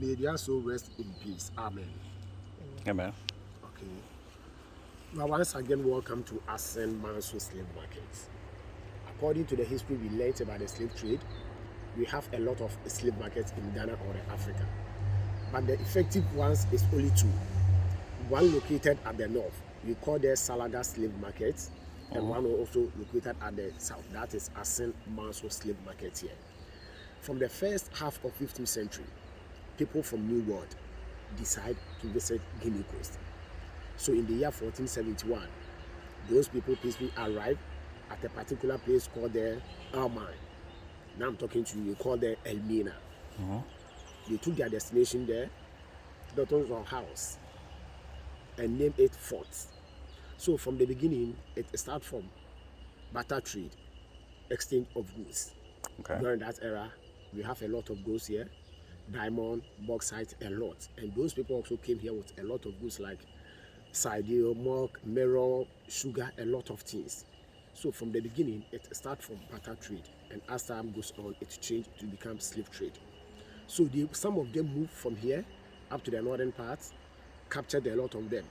May their soul rest in peace. Amen. Amen. Okay. Now, once again, welcome to Ascend Manso Slave Markets. According to the history we learned about the slave trade, we have a lot of slave markets in Ghana or in Africa. But the effective ones is only two. One located at the north, we call the Salaga Slave Market, and one also located at the south, that is Ascend Manso Slave Market here. From the first half of 15th century, people from New World decide to visit Guinea Coast. So in the year 1471, those people peacefully arrived at a particular place called the Almine. Now I'm talking to you, you call the Elmina. They took their destination there, built a house, and named it Fort. So from the beginning, it started from barter trade, exchange of goods. Okay. During that era, we have a lot of goods here, diamond, bauxite, a lot. And those people also came here with a lot of goods like cider, milk, mirror, sugar, a lot of things. So from the beginning, it started from barter trade. And as time goes on, it changed to become slave trade. So some of them moved from here up to the northern parts, captured a lot of them,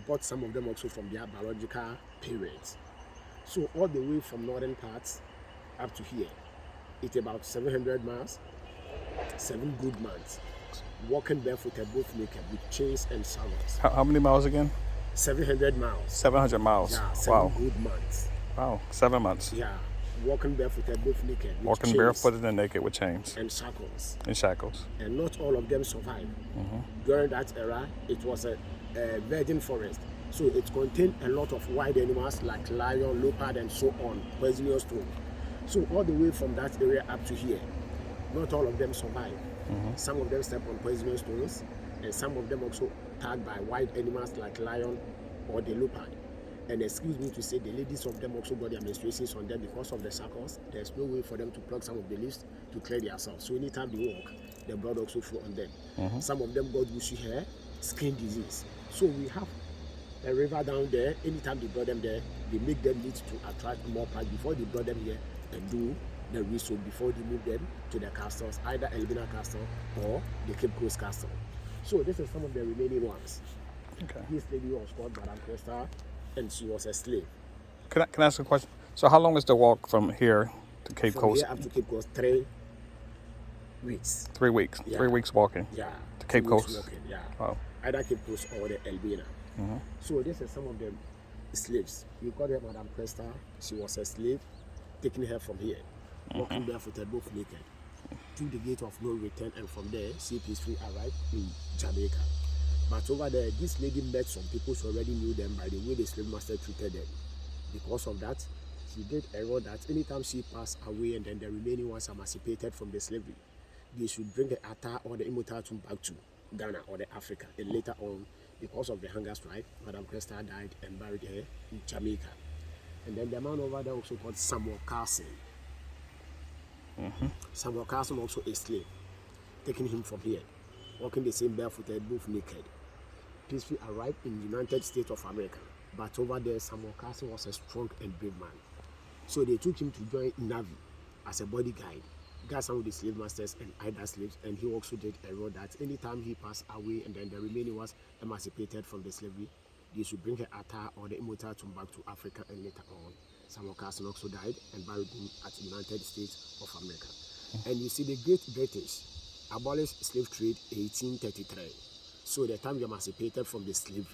bought some of them also from their biological parents. So all the way from northern parts up to here, it's about 700 miles, 7 good months, walking barefooted, both naked, with chains and sandals. How many miles again? 700 miles. 700 miles. Yeah, 7 Wow. good months. Wow. 7 months. Yeah, walking barefooted, both naked, with Walking chains barefooted and naked with chains and shackles. and shackles. And not all of them survived. During that era, it was a virgin forest. So it contained a lot of wild animals like lion, leopard, and so on, poisonous stone. So all the way from that area up to here, not all of them survived. Some of them stepped on poisonous stones, and some of them also tagged by wild animals like lion or the leopard. And excuse me to say, the ladies of them also got their menstruations on them because of the shackles. There's no way for them to pluck some of the leaves to clear themselves. So anytime they walk, the blood also flow on them. Some of them got bushy hair, skin disease. So we have a river down there. Anytime they brought them there, they make them need to attract more parts before they brought them here and do the research before they move them to the castles, either Elmina Castle or the Cape Coast Castle. So this is some of the remaining ones. Okay. This lady was called Madame Cresta, and she was a slave. Can I ask a question? So how long is the walk from here to Cape From Coast? here up to Cape Coast, 3 weeks. 3 weeks. Yeah. 3 weeks walking. Yeah. To Cape 2 weeks Coast. walking, yeah. Wow. Either Cape Coast or the Elmina. So this is some of the slaves. We call her Madame Cresta. She was a slave, taking her from here, walking barefooted, both naked, to the gate of no return, and from there she peacefully arrived in Jamaica. But over there, this lady met some people who already knew them by the way the slave master treated them. Because of that, she did a law that anytime she passed away and then the remaining ones emancipated from the slavery, they should bring the Ata or the Imutatum back to Ghana or the Africa. And later on, because of the hunger strike, Madame Cresta died and buried her in Jamaica. And then the man over there also called Samuel Carson. Samuel Carson also a slave, taking him from here, walking the same barefooted, both naked. Peacefully arrived in the United States of America. But over there, Samuel Carson was a strong and brave man. So they took him to join Navy as a bodyguard, got some of the slave masters and other slaves, and he also did a role that anytime he passed away and then the remaining was emancipated from the slavery, they should bring the Ata or the Imutatum back to Africa. And later on, Samuel Carson also died and buried him at the United States of America. And you see, the Great British abolished slave trade in 1833. So the time they emancipated from the slavery,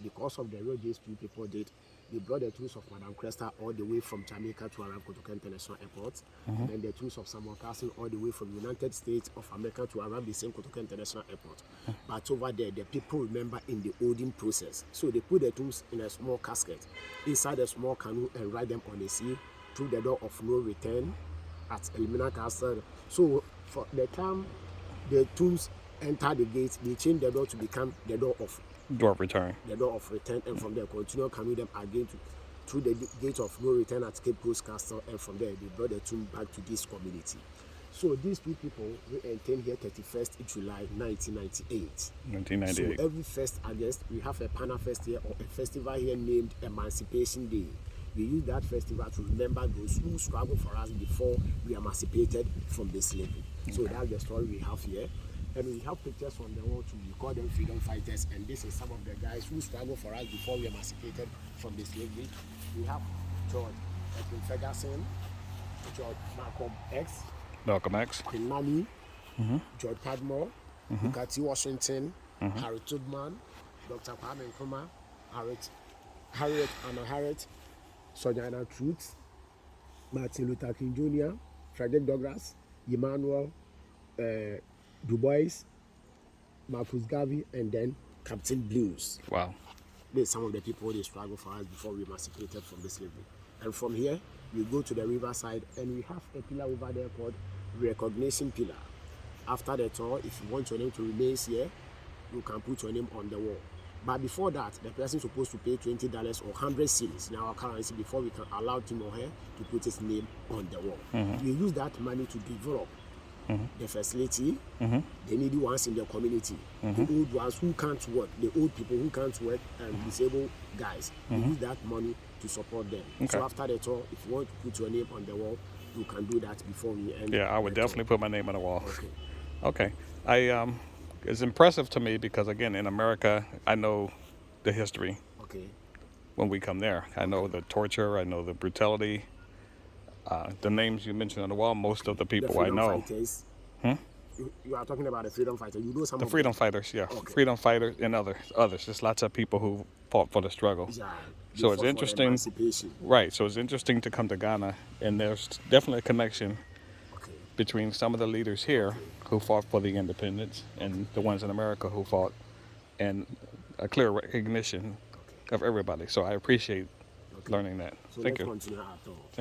because of the road these two people did, they brought the tools of Madame Cresta all the way from Jamaica to arrive Kotoka International Airport, and then the tools of Samuel Carson all the way from the United States of America to arrive the same Kotoka International Airport. But over there, the people remember in the holding process. So they put the tools in a small casket inside a small canoe and ride them on the sea through the door of no return at Elmina Castle. So for the time the tombs enter the gate, they change the door to become the door of return. The door of return, and from there continue carrying them again through the gate of no return at Cape Coast Castle, and from there they brought the tomb back to this community. So these two people we came here 31st July 1998. 1998. So every 1st August we have a Pana Fest here, or a festival here named Emancipation Day. We use that festival to remember those who struggled for us before we emancipated from the slavery. So that's the story we have here. And we have pictures on the wall too. We call them freedom fighters. And this is some of the guys who struggled for us before we emancipated from the slavery. We have George Edwin Ferguson, George Malcolm X, Malcolm X. Queen Mani, George Padmore, Booker T. Washington, Harry Tubman, Dr. Kwame Nkrumah, Harriet Anna Harriet, Sojourner Truth, Martin Luther King Jr., Frederick Douglass, Emmanuel Du Bois, Marcus Garvey, and then Captain Blues. Wow. These are some of the people they struggled for us before we emancipated from the slavery. And from here, we go to the riverside, and we have a pillar over there called Recognition Pillar. After the tour, if you want your name to remain here, you can put your name on the wall. But before that, the person is supposed to pay $20 or 100 cedis in our currency before we can allow him or her to put his name on the wall. We use that money to develop the facility, the needy ones in the community, the old ones who can't work, the old people who can't work, and disabled guys. We use that money to support them. Okay. So after the tour, if you want to put your name on the wall, you can do that before we end. Yeah, I would the definitely tour. put my name on the wall. Okay. Okay. It's impressive to me because, again, in America, I know the history Okay. when we come there. I know the torture, I know the brutality. The names you mentioned on the wall, most of the The people I freedom know. fighters. You are talking about the freedom fighter. You know some The of freedom fighters, yeah. Okay. Freedom fighters and others. There's lots of people who fought for the struggle. Yeah, they So fought it's for interesting. emancipation. Right, so it's interesting to come to Ghana, and there's definitely a connection Okay. between some of the leaders here who fought for the independence and the ones in America who fought, and a clear recognition of everybody. So I appreciate learning that. So Thank let's you. continue our talk.